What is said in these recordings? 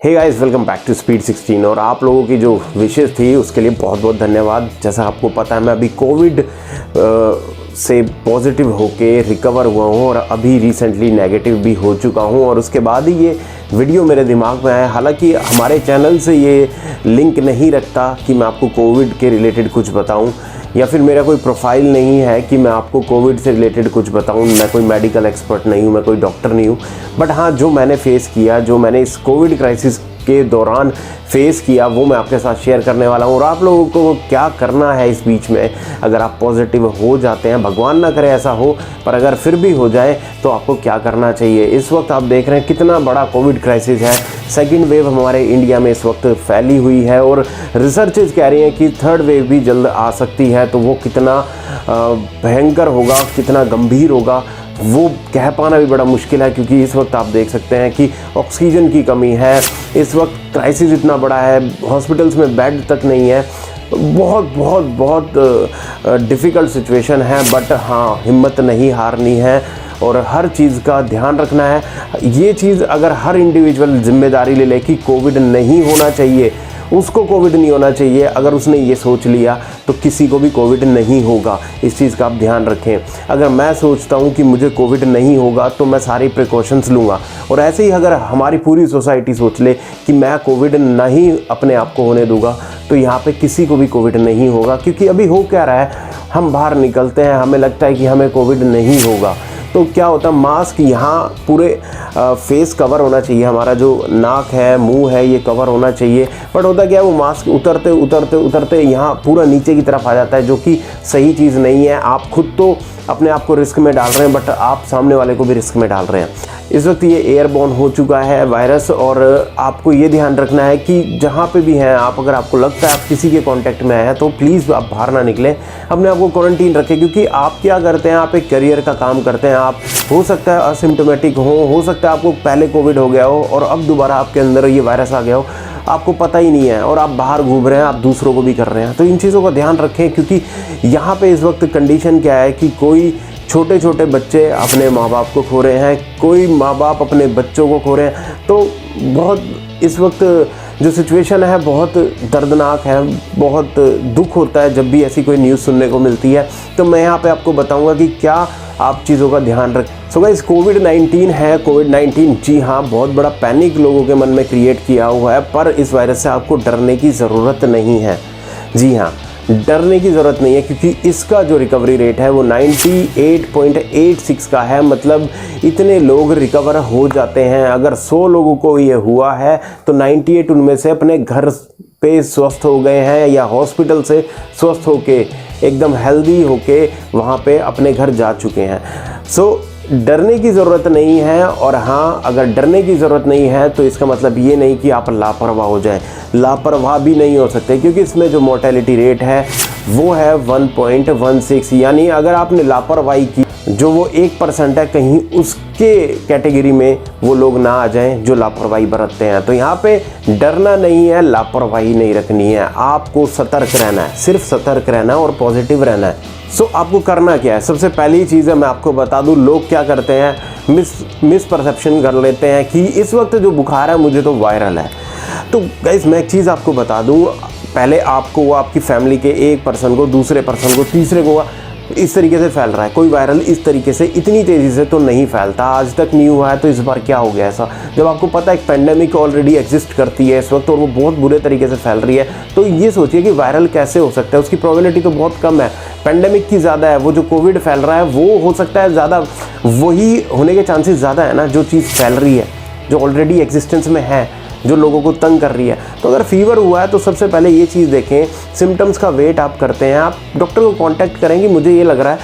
Hey guys, welcome back to speed 16। और आप लोगों की जो विशेष थी उसके लिए बहुत बहुत धन्यवाद। जैसा आपको पता है मैं अभी कोविड से पॉजिटिव होके रिकवर हुआ हूँ और अभी रिसेंटली नेगेटिव भी हो चुका हूँ और उसके बाद ही ये वीडियो मेरे दिमाग में आया। हालांकि हमारे चैनल से ये लिंक नहीं रखता कि मैं आपको कोविड के रिलेटेड कुछ बताऊँ, या फिर मेरा कोई प्रोफाइल नहीं है कि मैं आपको कोविड से रिलेटेड कुछ बताऊं। मैं कोई मेडिकल एक्सपर्ट नहीं हूं, मैं कोई डॉक्टर नहीं हूं, बट हाँ, जो मैंने फेस किया, जो मैंने इस कोविड क्राइसिस के दौरान फेस किया, वो मैं आपके साथ शेयर करने वाला हूं। और आप लोगों को क्या करना है इस बीच में, अगर आप पॉजिटिव हो जाते हैं, भगवान ना करे ऐसा हो, पर अगर फिर भी हो जाए तो आपको क्या करना चाहिए। इस वक्त आप देख रहे हैं कितना बड़ा कोविड क्राइसिस है। सेकेंड वेव हमारे इंडिया में इस वक्त फैली हुई है और रिसर्चेस कह रही हैं कि थर्ड वेव भी जल्द आ सकती है। तो वो कितना भयंकर होगा, कितना गंभीर होगा, वो कह पाना भी बड़ा मुश्किल है, क्योंकि इस वक्त आप देख सकते हैं कि ऑक्सीजन की कमी है। इस वक्त क्राइसिस इतना बड़ा है, हॉस्पिटल्स में बेड तक नहीं है। बहुत बहुत बहुत डिफ़िकल्ट सिचुएशन है, बट हाँ, हिम्मत नहीं हारनी है और हर चीज़ का ध्यान रखना है। ये चीज़ अगर हर इंडिविजुअल जिम्मेदारी ले ले कि कोविड नहीं होना चाहिए, उसको कोविड नहीं होना चाहिए, अगर उसने ये सोच लिया तो किसी को भी कोविड नहीं होगा। इस चीज़ का आप ध्यान रखें। अगर मैं सोचता हूँ कि मुझे कोविड नहीं होगा तो मैं सारी प्रिकॉशंस लूँगा, और ऐसे ही अगर हमारी पूरी सोसाइटी सोच ले कि मैं कोविड नहीं अपने आप को होने दूंगा, तो यहाँ पे किसी को भी कोविड नहीं होगा। क्योंकि अभी हो क्या रहा है, हम बाहर निकलते हैं, हमें लगता है कि हमें कोविड नहीं होगा, तो क्या होता है, मास्क यहाँ पूरे फेस कवर होना चाहिए, हमारा जो नाक है, मुंह है, ये कवर होना चाहिए। बट होता क्या है, वो मास्क उतरते उतरते उतरते यहाँ पूरा नीचे की तरफ आ जाता है, जो कि सही चीज़ नहीं है। आप खुद तो अपने आप को रिस्क में डाल रहे हैं, बट आप सामने वाले को भी रिस्क में डाल रहे हैं। इस वक्त ये एयरबॉर्न हो चुका है वायरस, और आपको ये ध्यान रखना है कि जहाँ पे भी हैं आप, अगर आपको लगता है आप किसी के कांटेक्ट में आए हैं, तो प्लीज़ आप बाहर ना निकलें, अपने आप को क्वारंटीन रखें। क्योंकि आप क्या करते हैं, आप एक करियर का काम करते हैं, आप हो सकता है असिम्प्टोमेटिक हो सकता है आपको पहले कोविड हो गया हो और अब दोबारा आपके अंदर ये वायरस आ गया हो, आपको पता ही नहीं है, और आप बाहर घूम रहे हैं, आप दूसरों को भी कर रहे हैं। तो इन चीज़ों का ध्यान रखें, क्योंकि यहाँ पे इस वक्त कंडीशन क्या है कि कोई छोटे छोटे बच्चे अपने माँ बाप को खो रहे हैं, कोई माँ बाप अपने बच्चों को खो रहे हैं। तो बहुत इस वक्त जो सिचुएशन है बहुत दर्दनाक है, बहुत दुख होता है जब भी ऐसी कोई न्यूज़ सुनने को मिलती है। तो मैं यहाँ पे आपको बताऊँगा कि क्या आप चीज़ों का ध्यान रखें। सो गाइस, कोविड-19 है। कोविड-19 जी हाँ, बहुत बड़ा पैनिक लोगों के मन में क्रिएट किया हुआ है, पर इस वायरस से आपको डरने की ज़रूरत नहीं है। जी हाँ, डरने की ज़रूरत नहीं है, क्योंकि इसका जो रिकवरी रेट है वो 98.86 का है। मतलब इतने लोग रिकवर हो जाते हैं। अगर 100 लोगों को ये हुआ है तो 98 उनमें से अपने घर पे स्वस्थ हो गए हैं, या हॉस्पिटल से स्वस्थ होके एकदम हेल्दी होके वहाँ पे अपने घर जा चुके हैं। सो डरने की ज़रूरत नहीं है। और हाँ, अगर डरने की ज़रूरत नहीं है तो इसका मतलब ये नहीं कि आप लापरवाह हो जाएं। लापरवाह भी नहीं हो सकते, क्योंकि इसमें जो मोर्टेलिटी रेट है वो है 1.16। यानी अगर आपने लापरवाही की, जो वो 1% है, कहीं उसके कैटेगरी में वो लोग ना आ जाएं जो लापरवाही बरतते हैं। तो यहाँ पे डरना नहीं है, लापरवाही नहीं रखनी है, आपको सतर्क रहना है, सिर्फ सतर्क रहना है और पॉजिटिव रहना है। सो आपको करना क्या है, सबसे पहली चीज़ है, मैं आपको बता दूं, लोग क्या करते हैं, मिस परसेप्शन कर लेते हैं कि इस वक्त जो बुखार है मुझे तो वायरल है। तो गाइस, मैं एक चीज़ आपको बता दूं, पहले आपको वो आपकी फैमिली के एक पर्सन को, दूसरे पर्सन को, तीसरे को इस तरीके से फैल रहा है। कोई वायरल इस तरीके से इतनी तेज़ी से तो नहीं फैलता, आज तक नहीं हुआ है। तो इस बार क्या हो गया ऐसा, जब आपको पता है एक पेंडेमिक ऑलरेडी एग्जिस्ट करती है इस वक्त और वो बहुत बुरे तरीके से फैल रही है, तो ये सोचिए कि वायरल कैसे हो सकता है। उसकी प्रोबेबिलिटी तो बहुत कम है, पेंडेमिक की ज़्यादा है। वो जो कोविड फैल रहा है वो हो सकता है ज़्यादा, वही होने के चांसेस ज़्यादा है ना, जो चीज़ फैल रही है, जो ऑलरेडी एग्जिस्टेंस में है, जो लोगों को तंग कर रही है। तो अगर फीवर हुआ है तो सबसे पहले ये चीज़ देखें, सिम्टम्स का वेट आप करते हैं, आप डॉक्टर को कांटेक्ट करेंगे। मुझे ये लग रहा है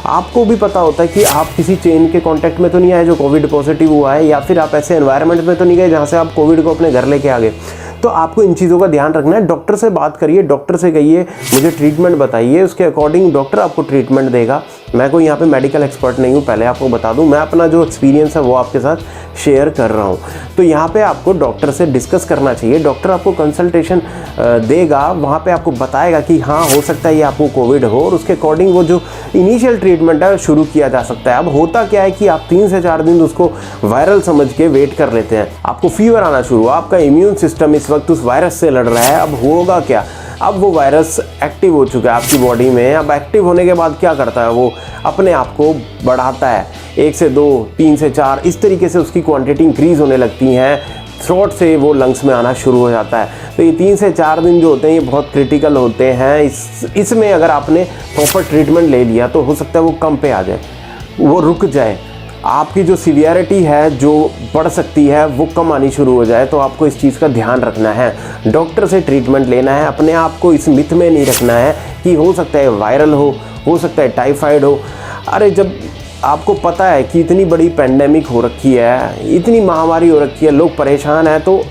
आपको भी पता होता है कि आप किसी चेन के कांटेक्ट में तो नहीं आए जो कोविड पॉजिटिव हुआ है, या फिर आप ऐसे एनवायरनमेंट में तो नहीं गए जहाँ से आप कोविड को अपने घर लेके आ गए। तो आपको इन चीज़ों का ध्यान रखना है। डॉक्टर से बात करिए, डॉक्टर से कहिए मुझे ट्रीटमेंट बताइए, उसके अकॉर्डिंग डॉक्टर आपको ट्रीटमेंट देगा। मैं कोई यहाँ पे मेडिकल एक्सपर्ट नहीं हूँ, पहले आपको बता दूँ, मैं अपना जो एक्सपीरियंस है वो आपके साथ शेयर कर रहा हूँ। तो यहाँ पे आपको डॉक्टर से डिस्कस करना चाहिए, डॉक्टर आपको कंसल्टेशन देगा, वहाँ पे आपको बताएगा कि हाँ हो सकता है ये आपको कोविड हो, और उसके अकॉर्डिंग वो जो इनिशियल ट्रीटमेंट है शुरू किया जा सकता है। अब होता क्या है कि आप 3 से 4 दिन उसको वायरल समझ के वेट कर लेते हैं, आपको फीवर आना शुरू, आपका इम्यून सिस्टम इस वक्त उस वायरस से लड़ रहा है। अब होगा क्या, अब वो वायरस एक्टिव हो चुका है आपकी बॉडी में। अब एक्टिव होने के बाद क्या करता है, वो अपने आप को बढ़ाता है, 1 से 2, 3 से 4, इस तरीके से उसकी क्वांटिटी इंक्रीज़ होने लगती हैं, थ्रोट से वो लंग्स में आना शुरू हो जाता है। तो ये 3 से 4 दिन जो होते हैं ये बहुत क्रिटिकल होते हैं। इसमें अगर आपने प्रॉपर ट्रीटमेंट ले लिया तो हो सकता है वो कम पे आ जाए, वो रुक जाए, आपकी जो सीवियरिटी है जो बढ़ सकती है वो कम आनी शुरू हो जाए। तो आपको इस चीज़ का ध्यान रखना है, डॉक्टर से ट्रीटमेंट लेना है, अपने आप को इस मिथ में नहीं रखना है कि हो सकता है वायरल हो सकता है टाइफाइड हो। अरे जब आपको पता है कि इतनी बड़ी पेंडेमिक हो रखी है, इतनी महामारी हो रखी है, लोग परेशान हैं, तो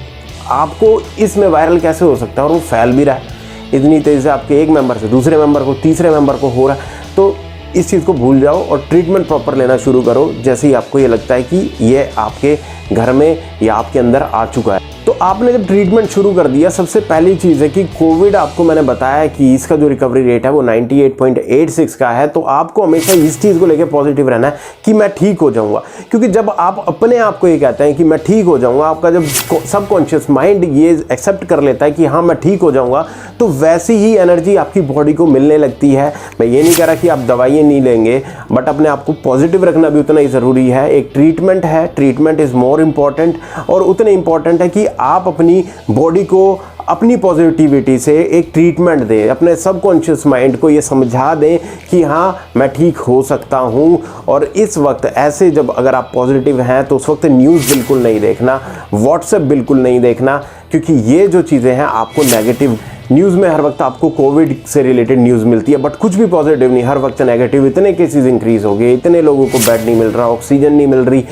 आपको इसमें वायरल कैसे हो सकता है, और वो फैल भी रहा है इतनी तेज़ी से, आपके एक मेंबर से दूसरे मेंबर को, तीसरे मेंबर को हो रहा है। तो इस चीज़ को भूल जाओ और ट्रीटमेंट प्रॉपर लेना शुरू करो जैसे ही आपको ये लगता है कि ये आपके घर में या आपके अंदर आ चुका है। तो आपने जब ट्रीटमेंट शुरू कर दिया, सबसे पहली चीज़ है कि कोविड, आपको मैंने बताया कि इसका जो रिकवरी रेट है वो 98.86 का है। तो आपको हमेशा इस चीज़ को लेकर पॉजिटिव रहना है कि मैं ठीक हो जाऊंगा, क्योंकि जब आप अपने आप को ये कहते हैं कि मैं ठीक हो जाऊंगा, आपका जब सबकॉन्शियस माइंड ये एक्सेप्ट कर लेता है कि हाँ मैं ठीक हो जाऊंगा, तो वैसी ही एनर्जी आपकी बॉडी को मिलने लगती है। मैं ये नहीं कह रहा कि आप दवाइयाँ नहीं लेंगे, बट अपने आप को पॉजिटिव रखना भी उतना ही ज़रूरी है। एक ट्रीटमेंट है, ट्रीटमेंट इज़ मोर इम्पॉर्टेंट, और उतने इम्पॉर्टेंट है कि आप अपनी बॉडी को अपनी पॉजिटिविटी से एक ट्रीटमेंट दें, अपने सबकॉन्शियस माइंड को ये समझा दें कि हाँ मैं ठीक हो सकता हूँ। और इस वक्त ऐसे जब अगर आप पॉजिटिव हैं तो उस वक्त न्यूज़ बिल्कुल नहीं देखना, व्हाट्सएप बिल्कुल नहीं देखना, क्योंकि ये जो चीज़ें हैं आपको नेगेटिव न्यूज़ में हर वक्त आपको कोविड से रिलेटेड न्यूज़ मिलती है, बट कुछ भी पॉजिटिव नहीं, हर वक्त नेगेटिव। इतने केसेस इंक्रीज़ हो गए, इतने लोगों को बेड नहीं मिल रहा, ऑक्सीजन नहीं मिल रही।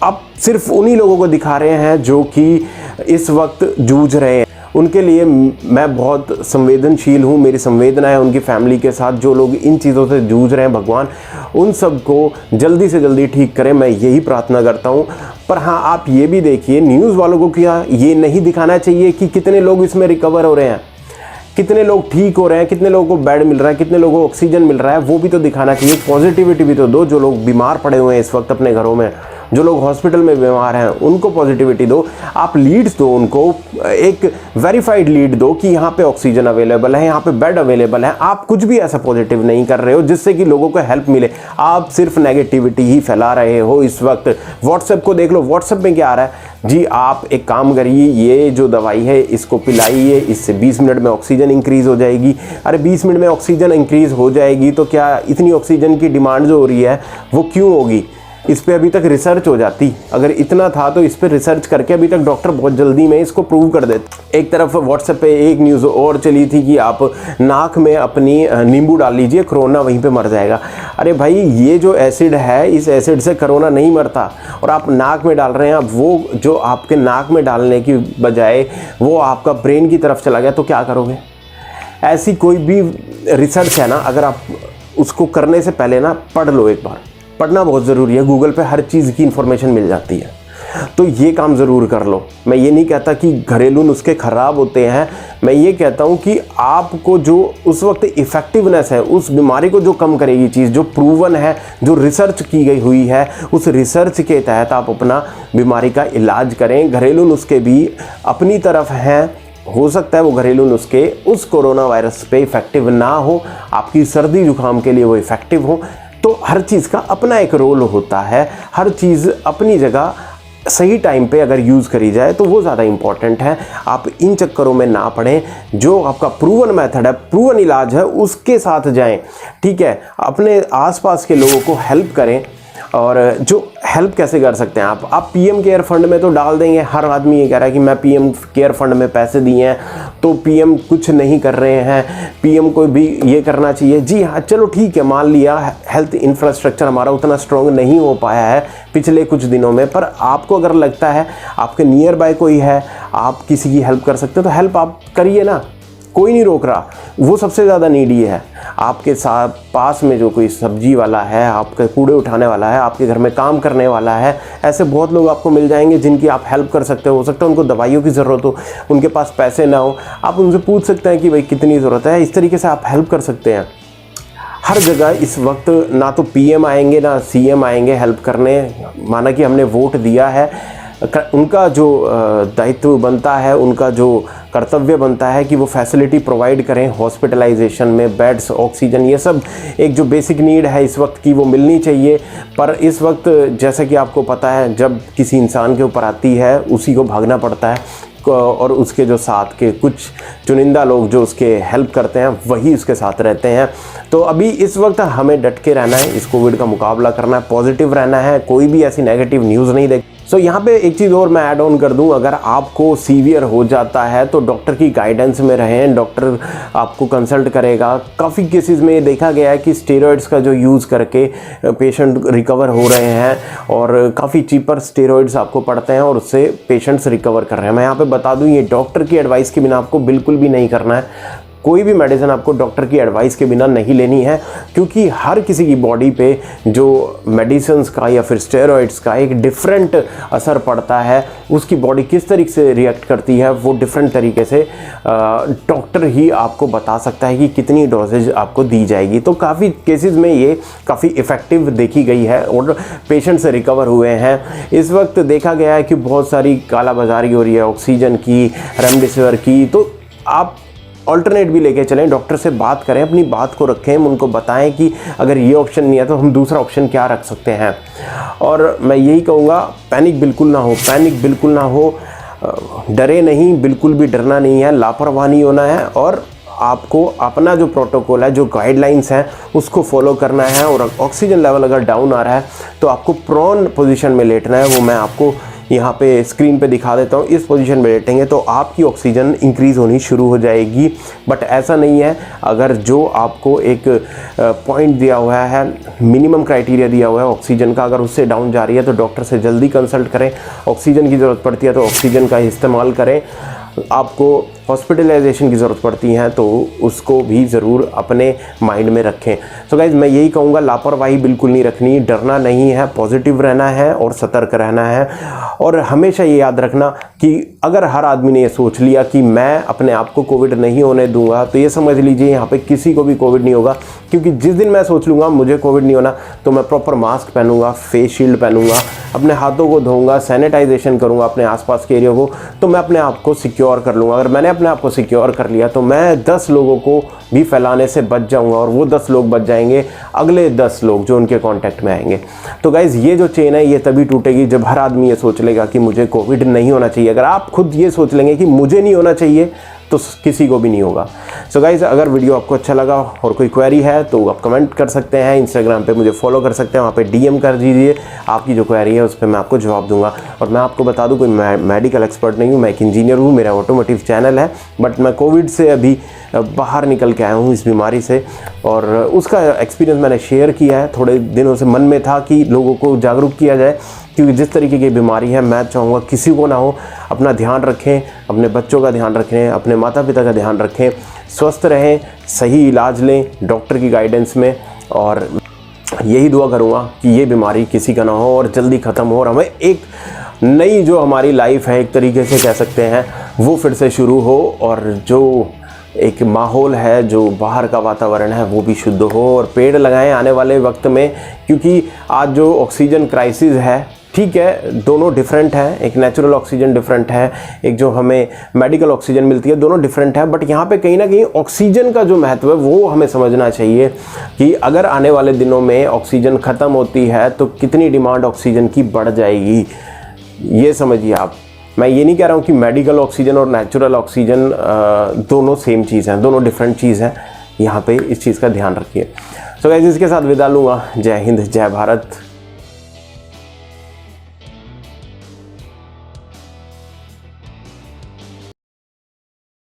अब सिर्फ उन्हीं लोगों को दिखा रहे हैं जो कि इस वक्त जूझ रहे हैं, उनके लिए मैं बहुत संवेदनशील हूँ, मेरी संवेदना है उनकी फैमिली के साथ, जो लोग इन चीज़ों से जूझ रहे हैं। भगवान उन सब को जल्दी से जल्दी ठीक करें, मैं यही प्रार्थना करता हूँ। पर हाँ, आप ये भी देखिए, न्यूज़ वालों को क्या ये नहीं दिखाना चाहिए कि कितने लोग इसमें रिकवर हो रहे हैं, कितने लोग ठीक हो रहे हैं, कितने लोगों को बेड मिल रहा है, कितने लोगों को ऑक्सीजन मिल रहा है, वो भी तो दिखाना चाहिए। पॉजिटिविटी भी तो दो, जो लोग बीमार पड़े हुए हैं इस वक्त अपने घरों में, जो लोग हॉस्पिटल में बीमार हैं, उनको पॉजिटिविटी दो। आप लीड्स दो उनको, एक वेरीफाइड लीड दो कि यहाँ पे ऑक्सीजन अवेलेबल है, यहाँ पे बेड अवेलेबल है। आप कुछ भी ऐसा पॉजिटिव नहीं कर रहे हो जिससे कि लोगों को हेल्प मिले, आप सिर्फ नेगेटिविटी ही फैला रहे हो इस वक्त। व्हाट्सएप को देख लो, व्हाट्सएप में क्या आ रहा है जी, आप एक काम करिए, ये जो दवाई है इसको पिलाइए, इससे 20 मिनट में ऑक्सीजन इंक्रीज़ हो जाएगी। अरे 20 मिनट में ऑक्सीजन इंक्रीज़ हो जाएगी तो क्या इतनी ऑक्सीजन की डिमांड जो हो रही है वो क्यों होगी? इस पे अभी तक रिसर्च हो जाती, अगर इतना था तो इस पे रिसर्च करके अभी तक डॉक्टर बहुत जल्दी में इसको प्रूव कर देते। एक तरफ व्हाट्सएप पे एक न्यूज़ और चली थी कि आप नाक में अपनी नींबू डाल लीजिए, कोरोना वहीं पे मर जाएगा। अरे भाई, ये जो एसिड है, इस एसिड से कोरोना नहीं मरता, और आप नाक में डाल रहे हैं। अब वो जो आपके नाक में डालने की बजाय वो आपका ब्रेन की तरफ चला गया तो क्या करोगे? ऐसी कोई भी रिसर्च है ना, अगर आप उसको करने से पहले ना पढ़ लो, एक बार पढ़ना बहुत ज़रूरी है। गूगल पे हर चीज़ की इन्फॉर्मेशन मिल जाती है, तो ये काम ज़रूर कर लो। मैं ये नहीं कहता कि घरेलू नुस्खे ख़राब होते हैं, मैं ये कहता हूँ कि आपको जो उस वक्त इफ़ेक्टिवनेस है, उस बीमारी को जो कम करेगी चीज़, जो प्रूवन है, जो रिसर्च की गई हुई है, उस रिसर्च के तहत आप अपना बीमारी का इलाज करें। घरेलू नुस्खे भी अपनी तरफ हैं, हो सकता है वो घरेलू नुस्खे उस कोरोना वायरस पे इफ़ेक्टिव ना हो, आपकी सर्दी जुकाम के लिए वो इफ़ेक्टिव हो। तो हर चीज़ का अपना एक रोल होता है, हर चीज़ अपनी जगह सही टाइम पे अगर यूज़ करी जाए तो वो ज़्यादा इम्पॉर्टेंट है। आप इन चक्करों में ना पड़ें, जो आपका प्रूवन मेथड है, प्रूवन इलाज है, उसके साथ जाएं। ठीक है, अपने आसपास के लोगों को हेल्प करें। और जो हेल्प कैसे कर सकते हैं आप पीएम केयर फंड में तो डाल देंगे। हर आदमी ये कह रहा है कि मैं पीएम केयर फंड में पैसे दिए हैं, तो पीएम कुछ नहीं कर रहे हैं, पीएम को भी ये करना चाहिए। जी हाँ, चलो ठीक है, मान लिया हेल्थ इंफ्रास्ट्रक्चर हमारा उतना स्ट्रॉन्ग नहीं हो पाया है पिछले कुछ दिनों में, पर आपको अगर लगता है आपके नियर बाय कोई है, आप किसी की हेल्प कर सकते हो तो हेल्प आप करिए ना। कोई नहीं रोक रहा, वो सबसे ज़्यादा नीडी है। आपके साथ पास में जो कोई सब्जी वाला है, आपके कूड़े उठाने वाला है, आपके घर में काम करने वाला है, ऐसे बहुत लोग आपको मिल जाएंगे जिनकी आप हेल्प कर सकते हो सकता है उनको दवाइयों की ज़रूरत हो, उनके पास पैसे ना हो, आप उनसे पूछ सकते हैं कि भाई कितनी ज़रूरत है। इस तरीके से आप हेल्प कर सकते हैं। हर जगह इस वक्त ना तो पीएम आएंगे ना सीएम आएंगे हेल्प करने, माना कि हमने वोट दिया है, उनका जो दायित्व बनता है, उनका जो कर्तव्य बनता है कि वो फैसिलिटी प्रोवाइड करें, हॉस्पिटलाइजेशन में बेड्स, ऑक्सीजन, ये सब एक जो बेसिक नीड है इस वक्त की वो मिलनी चाहिए। पर इस वक्त जैसा कि आपको पता है, जब किसी इंसान के ऊपर आती है उसी को भागना पड़ता है, और उसके जो साथ के कुछ चुनिंदा लोग जो उसके हेल्प करते हैं वही उसके साथ रहते हैं। तो अभी इस वक्त हमें डट के रहना है, इस कोविड का मुकाबला करना है, पॉजिटिव रहना है, कोई भी ऐसी नेगेटिव न्यूज़ नहीं देख। सो यहाँ पे एक चीज़ और मैं ऐड ऑन कर दूँ, अगर आपको सीवियर हो जाता है तो डॉक्टर की गाइडेंस में रहें, डॉक्टर आपको कंसल्ट करेगा। काफ़ी केसेस में ये देखा गया है कि स्टेरॉइड्स का जो यूज़ करके पेशेंट रिकवर हो रहे हैं और काफ़ी चीपर स्टेरॉइड्स आपको पड़ते हैं और उससे पेशेंट्स रिकवर कर रहे हैं। मैं यहाँ पे बता दूँ, ये डॉक्टर की एडवाइस के बिना आपको बिल्कुल भी नहीं करना है। कोई भी मेडिसिन आपको डॉक्टर की एडवाइस के बिना नहीं लेनी है, क्योंकि हर किसी की बॉडी पे जो मेडिसिन्स का या फिर स्टेरॉइड्स का एक डिफरेंट असर पड़ता है। उसकी बॉडी किस तरीके से रिएक्ट करती है वो डिफरेंट तरीके से डॉक्टर ही आपको बता सकता है कि कितनी डोजेज आपको दी जाएगी। तो काफ़ी केसेस में ये काफ़ी इफ़ेक्टिव देखी गई है और पेशेंट से रिकवर हुए हैं। इस वक्त देखा गया है कि बहुत सारी कालाबाजारी हो रही है ऑक्सीजन की, रेमडेसिविर की, तो आप ऑल्टरनेट भी लेके चलें, डॉक्टर से बात करें, अपनी बात को रखें, उनको बताएं कि अगर ये ऑप्शन नहीं है तो हम दूसरा ऑप्शन क्या रख सकते हैं। और मैं यही कहूँगा, पैनिक बिल्कुल ना हो, पैनिक बिल्कुल ना हो, डरे नहीं, बिल्कुल भी डरना नहीं है, लापरवाह नहीं होना है और आपको अपना जो प्रोटोकॉल है, जो गाइडलाइंस हैं उसको फॉलो करना है। और ऑक्सीजन लेवल अगर डाउन आ रहा है तो आपको प्रोन पोजीशन में लेटना है, वो मैं आपको यहाँ पे स्क्रीन पे दिखा देता हूँ। इस पोजीशन में लेटेंगे तो आपकी ऑक्सीजन इंक्रीज़ होनी शुरू हो जाएगी। बट ऐसा नहीं है, अगर जो आपको एक पॉइंट दिया हुआ है, मिनिमम क्राइटेरिया दिया हुआ है ऑक्सीजन का, अगर उससे डाउन जा रही है तो डॉक्टर से जल्दी कंसल्ट करें। ऑक्सीजन की ज़रूरत पड़ती है तो ऑक्सीजन का इस्तेमाल करें। आपको हॉस्पिटलाइजेशन की ज़रूरत पड़ती है तो उसको भी ज़रूर अपने माइंड में रखें। सो गाइज़, मैं यही कहूँगा, लापरवाही बिल्कुल नहीं रखनी, डरना नहीं है, पॉजिटिव रहना है और सतर्क रहना है। और हमेशा ये याद रखना कि अगर हर आदमी ने ये सोच लिया कि मैं अपने आप को कोविड नहीं होने दूंगा, तो ये समझ लीजिए यहाँ पे किसी को भी कोविड नहीं होगा। क्योंकि जिस दिन मैं सोच लूँगा मुझे कोविड नहीं होना, तो मैं प्रॉपर मास्क पहनूंगा, फेस शील्ड पहनूंगा, अपने हाथों को धोऊंगा, सैनिटाइजेशन करूँगा अपने आसपास के एरिया को, तो मैं अपने आप को सिक्योर कर लूँगा। अगर मैंने अपने आप को सिक्योर कर लिया तो मैं 10 लोगों को भी फैलाने से बच जाऊंगा और वो 10 लोग बच जाएंगे, अगले 10 लोग जो उनके कांटेक्ट में आएंगे। तो गाइज़, ये जो चेन है ये तभी टूटेगी जब हर आदमी ये सोच लेगा कि मुझे कोविड नहीं होना चाहिए। अगर आप खुद ये सोच लेंगे कि मुझे नहीं होना चाहिए तो किसी को भी नहीं होगा। सो गाइज़, अगर वीडियो आपको अच्छा लगा और कोई क्वेरी है तो आप कमेंट कर सकते हैं, इंस्टाग्राम पे मुझे फॉलो कर सकते हैं, वहाँ पे डीएम कर दीजिए, आपकी जो क्वेरी है उस पर मैं आपको जवाब दूंगा। और मैं आपको बता दूं, कोई मेडिकल एक्सपर्ट नहीं हूँ, मैं एक इंजीनियर हूँ, मेरा ऑटोमोटिव चैनल है, बट मैं कोविड से अभी बाहर निकल के आया हूँ इस बीमारी से, और उसका एक्सपीरियंस मैंने शेयर किया है। थोड़े दिनों से मन में था कि लोगों को जागरूक किया जाए, क्योंकि जिस तरीके की बीमारी है मैं चाहूँगा किसी को ना हो। अपना ध्यान रखें, अपने बच्चों का ध्यान रखें, अपने माता पिता का ध्यान रखें, स्वस्थ रहें, सही इलाज लें डॉक्टर की गाइडेंस में, और यही दुआ करूँगा कि ये बीमारी किसी का ना हो और जल्दी ख़त्म हो और हमें एक नई जो हमारी लाइफ है, एक तरीके से कह सकते हैं, वो फिर से शुरू हो, और जो एक माहौल है, जो बाहर का वातावरण है, वो भी शुद्ध हो। और पेड़ लगाएं आने वाले वक्त में, क्योंकि आज जो ऑक्सीजन क्राइसिस है, ठीक है, दोनों डिफरेंट हैं, एक नेचुरल ऑक्सीजन डिफरेंट है, एक जो हमें मेडिकल ऑक्सीजन मिलती है, दोनों डिफरेंट है। बट यहाँ पे कहीं ना कहीं ऑक्सीजन का जो महत्व है वो हमें समझना चाहिए कि अगर आने वाले दिनों में ऑक्सीजन ख़त्म होती है तो कितनी डिमांड ऑक्सीजन की बढ़ जाएगी, ये समझिए आप। मैं ये नहीं कह रहा हूँ कि मेडिकल ऑक्सीजन और नेचुरल ऑक्सीजन दोनों सेम चीज़ हैं, दोनों डिफरेंट चीज़ हैं। यहाँ पे इस चीज़ का ध्यान रखिए। सो गाइस, इसके साथ विदा लूँगा। जय हिंद, जय भारत।